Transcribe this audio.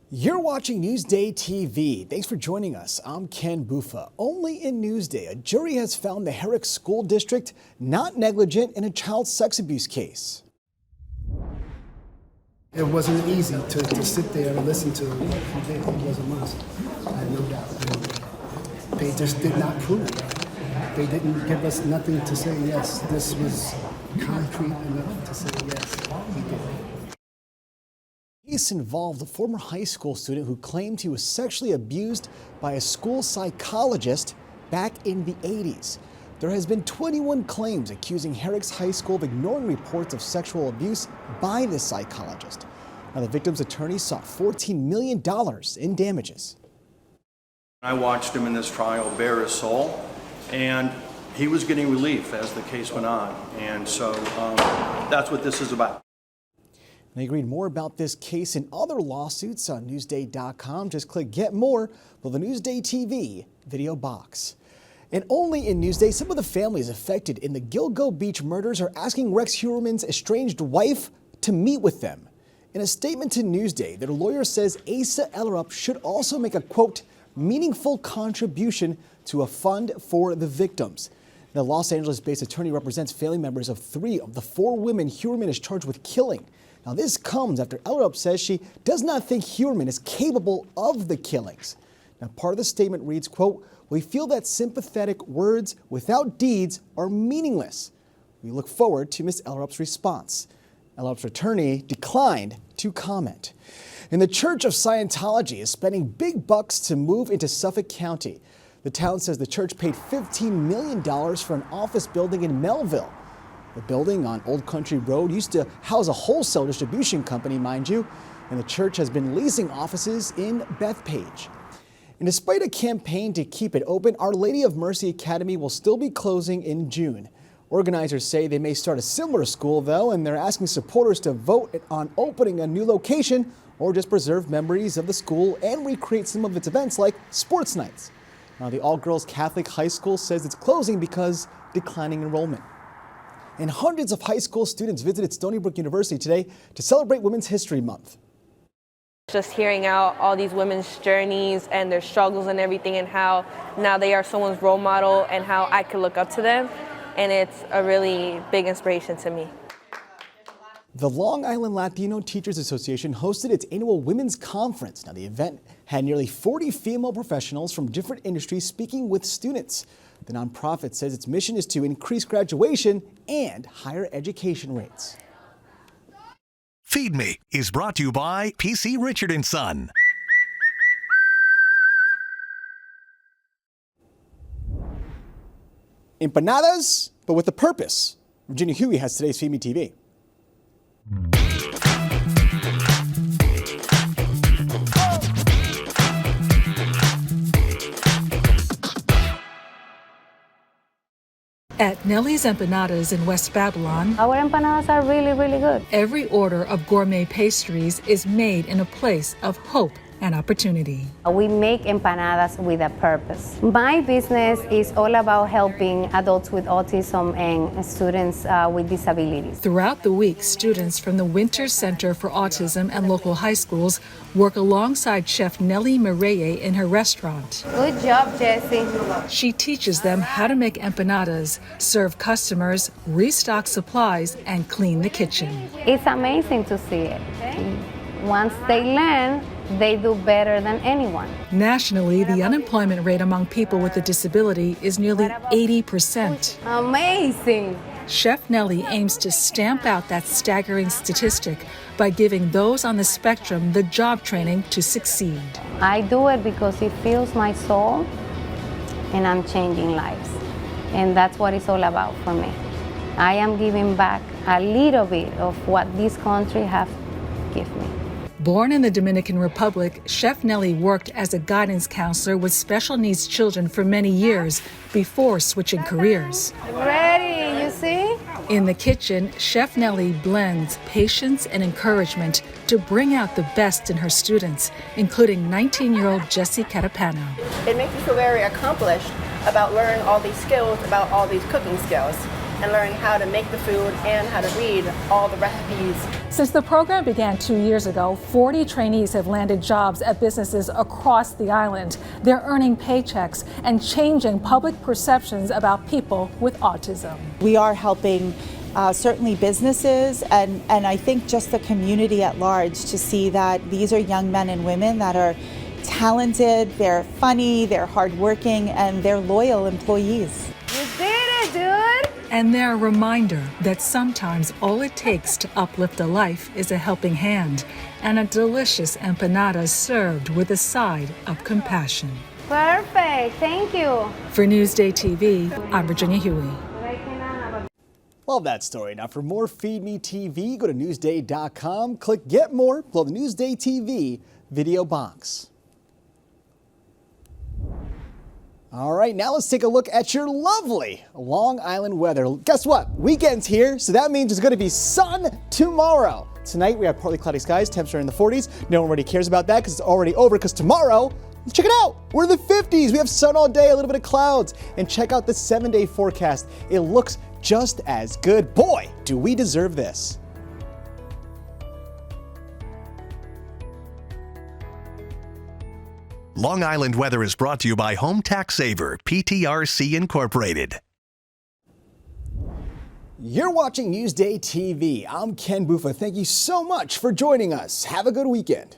You're watching Newsday TV. Thanks for joining us. I'm Ken Bufa. Only in Newsday, a jury has found the Herricks School District not negligent in a child sex abuse case. It wasn't easy to sit there and listen to what he did. He was a monster. I have no doubt. And they just did not prove it. They didn't give us nothing to say yes. This was concrete enough to say yes, he did. The case involved a former high school student who claimed he was sexually abused by a school psychologist back in the 80s. There has been 21 claims accusing Herricks High School of ignoring reports of sexual abuse by this psychologist. Now, the victim's attorney sought $14 million in damages. I watched him in this trial bare his soul, and he was getting relief as the case went on. And so that's what this is about. And you can read more about this case and other lawsuits on Newsday.com. Just click Get More for the Newsday TV video box. And only in Newsday, some of the families affected in the Gilgo Beach murders are asking Rex Heuermann's estranged wife to meet with them. In a statement to Newsday, their lawyer says Asa Ellerup should also make a, quote, meaningful contribution to a fund for the victims. The Los Angeles-based attorney represents family members of 3 of the 4 women Heuermann is charged with killing. Now, this comes after Ellerup says she does not think Heuermann is capable of the killings. Now, part of the statement reads, quote, we feel that sympathetic words without deeds are meaningless. We look forward to Ms. Ellerup's response. Ellerup's attorney declined to comment. And the Church of Scientology is spending big bucks to move into Suffolk County. The town says the church paid $15 million for an office building in Melville. The building on Old Country Road used to house a wholesale distribution company, mind you, and the church has been leasing offices in Bethpage. And despite a campaign to keep it open, Our Lady of Mercy Academy will still be closing in June. Organizers say they may start a similar school, though, and they're asking supporters to vote on opening a new location or just preserve memories of the school and recreate some of its events like sports nights. Now, the all-girls Catholic high school says it's closing because declining enrollment. And hundreds of high school students visited Stony Brook University today to celebrate Women's History Month. Just hearing out all these women's journeys and their struggles and everything, and how now they are someone's role model and how I could look up to them. And it's a really big inspiration to me. The Long Island Latino Teachers Association hosted its annual Women's Conference. Now, the event had nearly 40 female professionals from different industries speaking with students. The nonprofit says its mission is to increase graduation and higher education rates. Feed Me is brought to you by PC Richard & Son. Empanadas, but with a purpose. Virginia Huey has today's Feed Me TV. At Nellie's Empanadas in West Babylon, our empanadas are really, really good. Every order of gourmet pastries is made in a place of hope and opportunity. We make empanadas with a purpose. My business is all about helping adults with autism and students with disabilities. Throughout the week, students from the Winter Center for Autism and local high schools work alongside Chef Nellie Mireye in her restaurant. Good job, Jessie. She teaches them how to make empanadas, serve customers, restock supplies, and clean the kitchen. It's amazing to see it. Once they learn, they do better than anyone. Nationally, the unemployment rate among people with a disability is nearly 80%. Amazing. Chef Nellie aims to stamp out that staggering statistic by giving those on the spectrum the job training to succeed. I do it because it fills my soul and I'm changing lives. And that's what it's all about for me. I am giving back a little bit of what this country has given me. Born in the Dominican Republic, Chef Nellie worked as a guidance counselor with special needs children for many years before switching careers. Ready, you see? In the kitchen, Chef Nellie blends patience and encouragement to bring out the best in her students, including 19-year-old Jessie Catapano. It makes you feel very accomplished about learning all these skills, about all these cooking skills. and learning how to make the food and how to read all the recipes. Since the program began 2 years ago, 40 trainees have landed jobs at businesses across the island. They're earning paychecks and changing public perceptions about people with autism. We are helping certainly businesses and I think just the community at large to see that these are young men and women that are talented, they're funny, they're hardworking, and they're loyal employees. You did it, dude! And they're a reminder that sometimes all it takes to uplift a life is a helping hand and a delicious empanadas served with a side of compassion. Perfect, thank you. For Newsday TV, I'm Virginia Huey. Love that story. Now for more Feed Me TV, go to Newsday.com, click Get More, below the Newsday TV video box. All right, now let's take a look at your lovely Long Island weather. Guess what? Weekend's here, so that means there's going to be sun tomorrow. Tonight we have partly cloudy skies, temps are in the 40s. No one really cares about that because it's already over, because tomorrow, check it out, we're in the 50s. We have sun all day, a little bit of clouds. And check out the 7-day forecast. It looks just as good. Boy, do we deserve this. Long Island weather is brought to you by Home Tax Saver, PTRC Incorporated. You're watching Newsday TV. I'm Ken Buffa. Thank you so much for joining us. Have a good weekend.